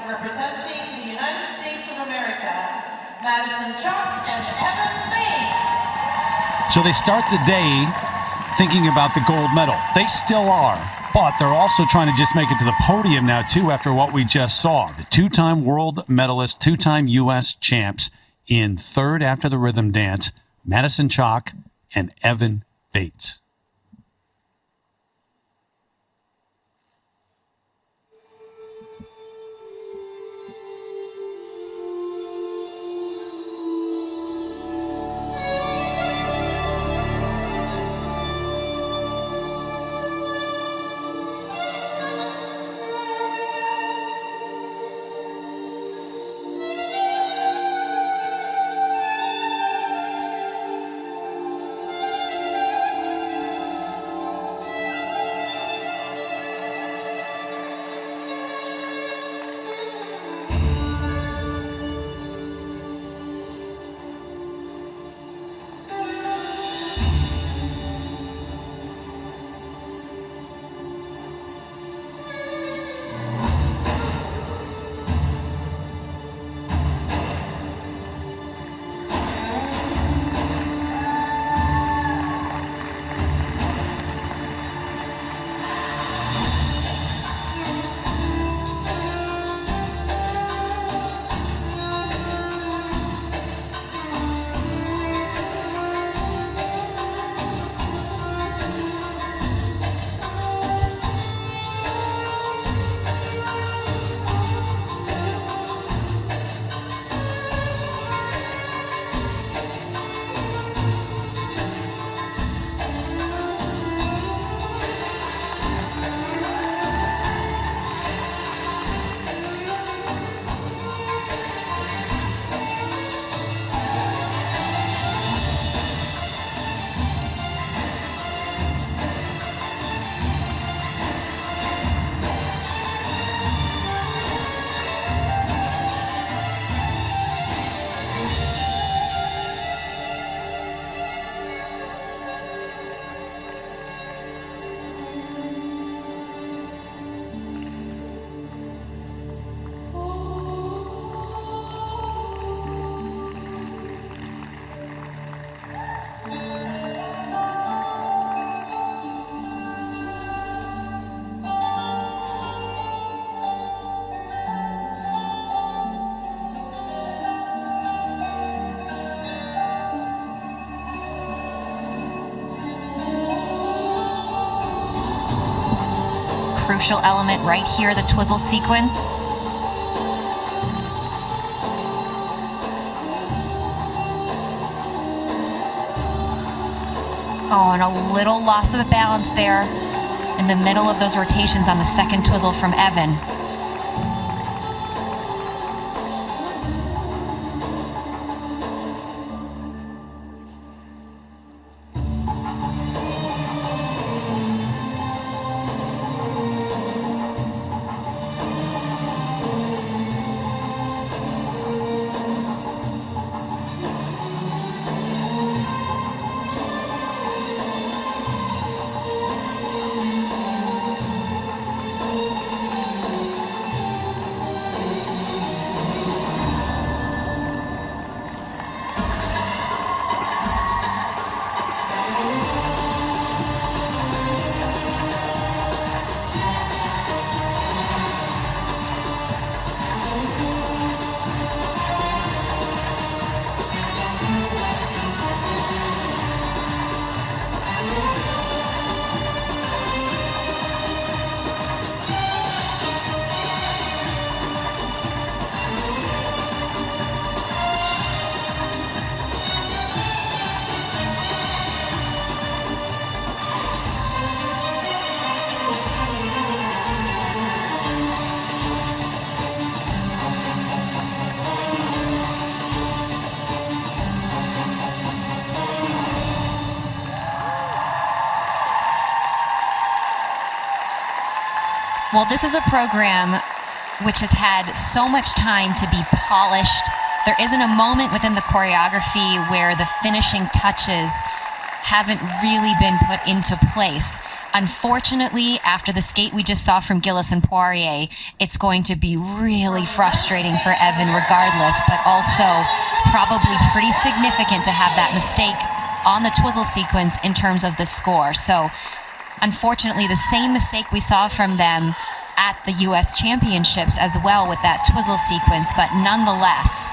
representing the United States of America, Madison, CHOCK, and Evan BATES. So they start the day thinking about the gold medal. They still are, but they're also trying to just make it to the podium now, too, after what we just saw. The two-time world medalist, two-time U.S. champs in third after the rhythm dance, Madison CHOCK and Evan BATES. Crucial element right here, the twizzle sequence. Oh, and a little loss of balance there in the middle of those rotations on the second twizzle from Evan. Well, this is a program which has had so much time to be polished. There isn't a moment within the choreography where the finishing touches haven't really been put into place. Unfortunately, after the skate we just saw from Gillis and Poirier, it's going to be really frustrating for Evan regardless, but also probably pretty significant to have that mistake on the twizzle sequence in terms of the score. So unfortunately, the same mistake we saw from them at the U.S. Championships as well with that twizzle sequence, but nonetheless,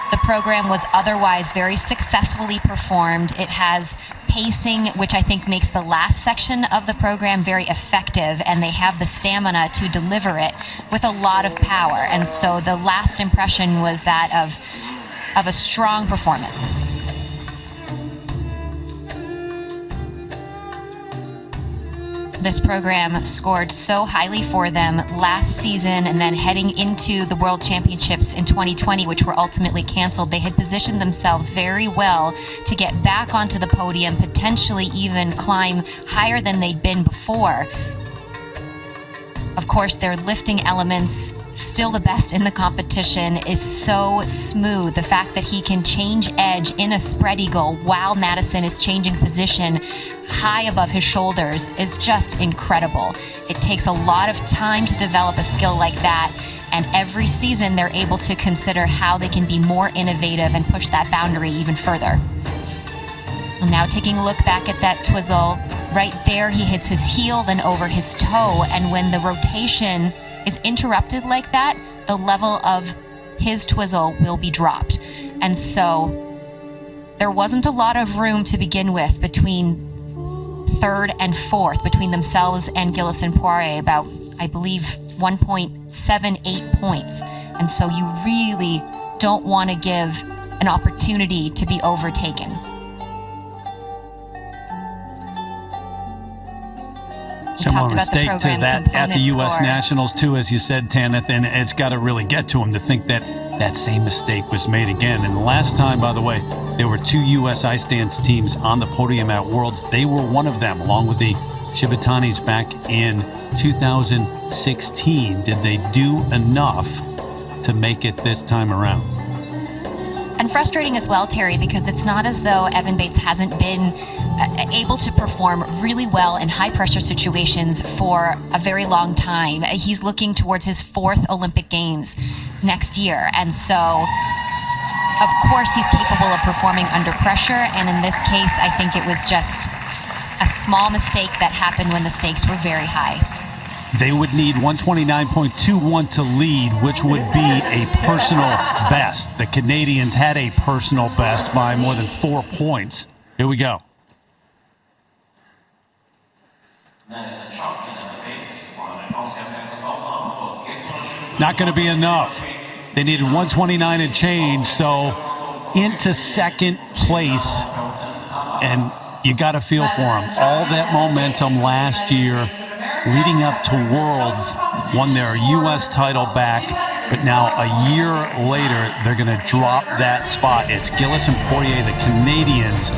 the program was otherwise very successfully performed. It has pacing, which I think makes the last section of the program very effective, and they have the stamina to deliver it with a lot of power. And so the last impression was that of a strong performance. This program scored so highly for them last season, and then heading into the World Championships in 2020, which were ultimately canceled, they had positioned themselves very well to get back onto the podium, potentially even climb higher than they'd been before. Of course, their lifting elements, still the best in the competition, is so smooth. The fact that he can change edge in a spread eagle while Madison is changing position high above his shoulders is just incredible. It takes a lot of time to develop a skill like that, and every season they're able to consider how they can be more innovative and push that boundary even further. And now taking a look back at that twizzle, right there he hits his heel, then over his toe, and when the rotation is interrupted like that, the level of his twizzle will be dropped. And so there wasn't a lot of room to begin with between third and fourth, between themselves and Gillis and Poirier, about, I believe, 1.78 points. And so you really don't want to give an opportunity to be overtaken. Similar mistake to that at the U.S. Nationals, too, as you said, Tanith, and it's got to really get to him to think that that same mistake was made again. And the last time, by the way, there were two U.S. ice dance teams on the podium at Worlds. They were one of them, along with the Shibatanis back in 2016. Did they do enough to make it this time around? And frustrating as well, Terry, because it's not as though Evan Bates hasn't been able to perform really well in high-pressure situations for a very long time. He's looking towards his fourth Olympic Games next year. And so, of course, he's capable of performing under pressure. And in this case, I think it was just a small mistake that happened when the stakes were very high. They would need 129.21 to lead, which would be a personal best. The Canadians had a personal best by more than 4 points. Here we go. Not going to be enough. They needed 129 and change, so into second place. And you got to feel for them. All that momentum last year, leading up to Worlds, won their U.S. title back, but now a year later, they're going to drop that spot. It's Gillis and Poirier, the Canadians,